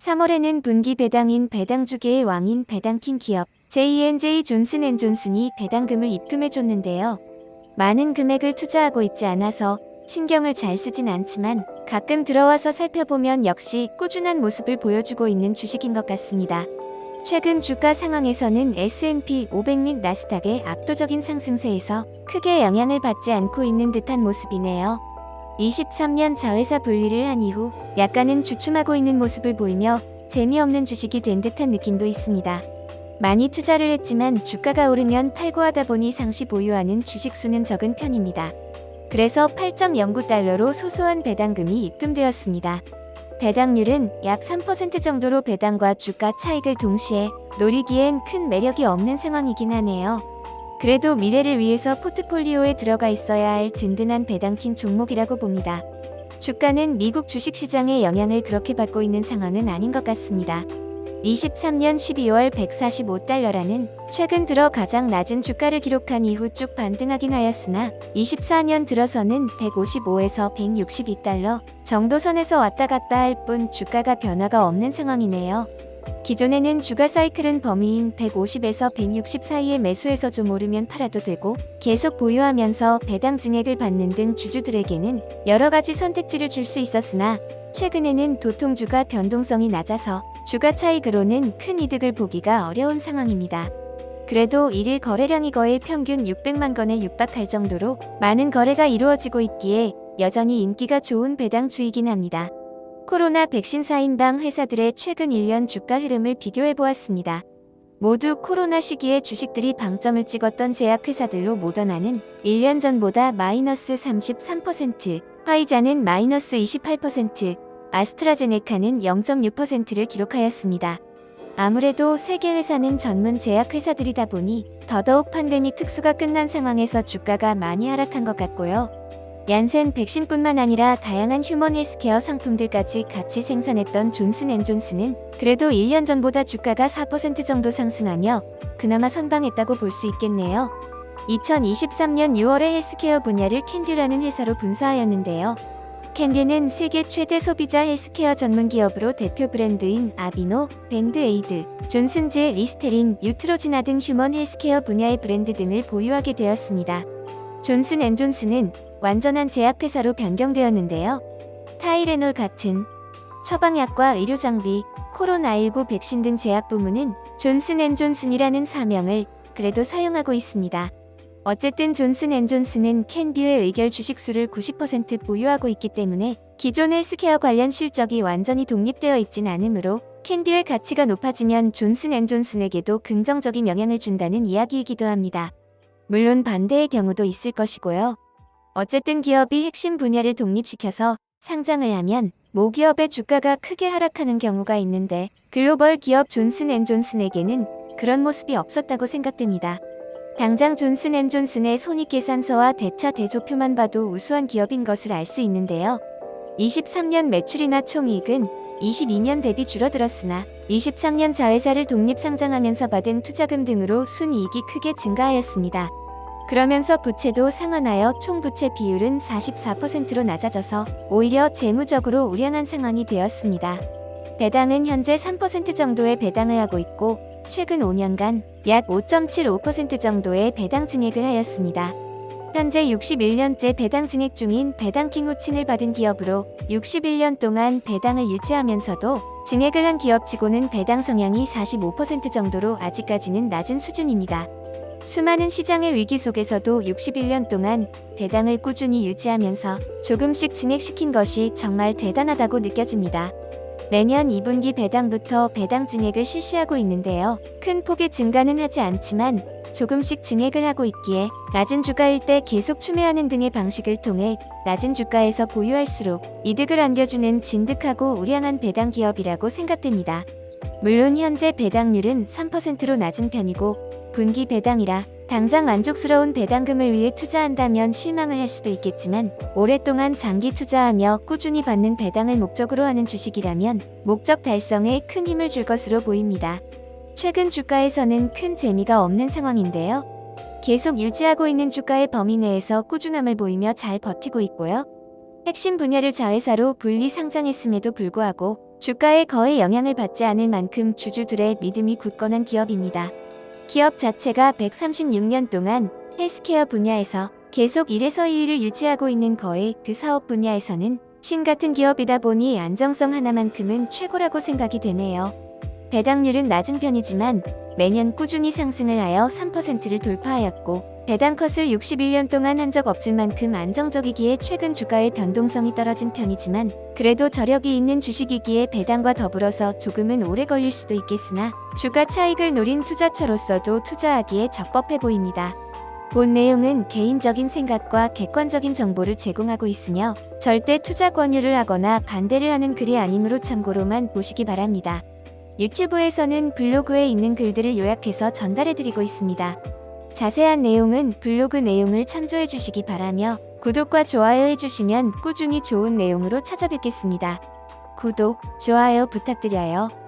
3월에는 분기 배당인 배당주계의 왕인 배당킹 기업 J&J 존슨앤존슨이 배당금을 입금해줬는데요. 많은 금액을 투자하고 있지 않아서 신경을 잘 쓰진 않지만 가끔 들어와서 살펴보면 역시 꾸준한 모습을 보여주고 있는 주식인 것 같습니다. 최근 주가 상황에서는 S&P 500 및 나스닥의 압도적인 상승세에서 크게 영향을 받지 않고 있는 듯한 모습이네요. 23년 자회사 분리를 한 이후 약간은 주춤하고 있는 모습을 보이며 재미없는 주식이 된 듯한 느낌도 있습니다. 많이 투자를 했지만 주가가 오르면 팔고 하다 보니 상시 보유하는 주식 수는 적은 편입니다. 그래서 8.09달러로 소소한 배당금이 입금되었습니다. 배당률은 약 3% 정도로 배당과 주가 차익을 동시에 노리기엔 큰 매력이 없는 상황이긴 하네요. 그래도 미래를 위해서 포트폴리오에 들어가 있어야 할 든든한 배당킹 종목이라고 봅니다. 주가는 미국 주식시장의 영향을 그렇게 받고 있는 상황은 아닌 것 같습니다. 23년 12월 145달러라는 최근 들어 가장 낮은 주가를 기록한 이후 쭉 반등하긴 하였으나 24년 들어서는 155에서 162달러 정도 선에서 왔다 갔다 할 뿐 주가가 변화가 없는 상황이네요. 기존에는 주가 사이클은 범위인 150에서 160 사이에 매수해서 좀 오르면 팔아도 되고 계속 보유하면서 배당 증액을 받는 등 주주들에게는 여러 가지 선택지를 줄 수 있었으나 최근에는 도통주가 변동성이 낮아서 주가 차익으로는 큰 이득을 보기가 어려운 상황입니다. 그래도 1일 거래량이 거의 평균 600만 건에 육박할 정도로 많은 거래가 이루어지고 있기에 여전히 인기가 좋은 배당주이긴 합니다. 코로나 백신 사인방 회사들의 최근 1년 주가 흐름을 비교해 보았습니다. 모두 코로나 시기에 주식들이 방점을 찍었던 제약회사들로 모더나는 1년 전보다 마이너스 33%, 화이자는 마이너스 28%, 아스트라제네카는 0.6%를 기록하였습니다. 아무래도 세계 회사는 전문 제약회사들이다 보니 더더욱 팬데믹 특수가 끝난 상황에서 주가가 많이 하락한 것 같고요. 얀센 백신뿐만 아니라 다양한 휴먼 헬스케어 상품들까지 같이 생산했던 존슨앤존슨은 그래도 1년 전보다 주가가 4% 정도 상승하며 그나마 선방했다고 볼 수 있겠네요. 2023년 6월에 헬스케어 분야를 캔듀라는 회사로 분사하였는데요. 캔듀는 세계 최대 소비자 헬스케어 전문 기업으로 대표 브랜드인 아비노, 밴드에이드, 존슨즈, 리스테린, 유트로지나 등 휴먼 헬스케어 분야의 브랜드 등을 보유하게 되었습니다. 존슨앤존슨은 완전한 제약회사로 변경되었는데요. 타이레놀 같은 처방약과 의료장비, 코로나19 백신 등 제약 부문은 존슨앤존슨이라는 사명을 그래도 사용하고 있습니다. 어쨌든 존슨앤존슨은 캔듀의 의결 주식수를 90% 보유하고 있기 때문에 기존 헬스케어 관련 실적이 완전히 독립되어 있진 않으므로 캔듀의 가치가 높아지면 존슨앤존슨에게도 긍정적인 영향을 준다는 이야기이기도 합니다. 물론 반대의 경우도 있을 것이고요. 어쨌든 기업이 핵심 분야를 독립시켜서 상장을 하면 모기업의 주가가 크게 하락하는 경우가 있는데 글로벌 기업 존슨앤존슨에게는 그런 모습이 없었다고 생각됩니다. 당장 존슨앤존슨의 손익계산서와 대차 대조표만 봐도 우수한 기업인 것을 알 수 있는데요. 23년 매출이나 총이익은 22년 대비 줄어들었으나 23년 자회사를 독립 상장하면서 받은 투자금 등으로 순이익이 크게 증가하였습니다. 그러면서 부채도 상환하여 총부채 비율은 44%로 낮아져서 오히려 재무적으로 우량한 상황이 되었습니다. 배당은 현재 3% 정도의 배당을 하고 있고 최근 5년간 약 5.75% 정도의 배당 증액을 하였습니다. 현재 61년째 배당 증액 중인 배당킹 호칭을 받은 기업으로 61년 동안 배당을 유지하면서도 증액을 한 기업치고는 배당 성향이 45% 정도로 아직까지는 낮은 수준입니다. 수많은 시장의 위기 속에서도 61년 동안 배당을 꾸준히 유지하면서 조금씩 증액시킨 것이 정말 대단하다고 느껴집니다. 매년 2분기 배당부터 배당 증액을 실시하고 있는데요. 큰 폭의 증가는 하지 않지만 조금씩 증액을 하고 있기에 낮은 주가일 때 계속 추매하는 등의 방식을 통해 낮은 주가에서 보유할수록 이득을 안겨주는 진득하고 우량한 배당 기업이라고 생각됩니다. 물론 현재 배당률은 3%로 낮은 편이고 분기 배당이라 당장 만족스러운 배당금을 위해 투자한다면 실망을 할 수도 있겠지만 오랫동안 장기 투자하며 꾸준히 받는 배당을 목적으로 하는 주식이라면 목적 달성에 큰 힘을 줄 것으로 보입니다. 최근 주가에서는 큰 재미가 없는 상황인데요. 계속 유지하고 있는 주가의 범위 내에서 꾸준함을 보이며 잘 버티고 있고요. 핵심 분야를 자회사로 분리 상장했음에도 불구하고 주가에 거의 영향을 받지 않을 만큼 주주들의 믿음이 굳건한 기업입니다. 기업 자체가 136년 동안 헬스케어 분야에서 계속 1에서 2위를 유지하고 있는 거의 그 사업 분야에서는 신 같은 기업이다 보니 안정성 하나만큼은 최고라고 생각이 되네요. 배당률은 낮은 편이지만 매년 꾸준히 상승을 하여 3%를 돌파하였고 배당컷을 61년 동안 한 적 없을 만큼 안정적이기에 최근 주가의 변동성이 떨어진 편이지만 그래도 저력이 있는 주식이기에 배당과 더불어서 조금은 오래 걸릴 수도 있겠으나 주가 차익을 노린 투자처로서도 투자하기에 적법해 보입니다. 본 내용은 개인적인 생각과 객관적인 정보를 제공하고 있으며 절대 투자 권유를 하거나 반대를 하는 글이 아니므로 참고로만 보시기 바랍니다. 유튜브에서는 블로그에 있는 글들을 요약해서 전달해드리고 있습니다. 자세한 내용은 블로그 내용을 참조해 주시기 바라며 구독과 좋아요 해주시면 꾸준히 좋은 내용으로 찾아뵙겠습니다. 구독, 좋아요 부탁드려요.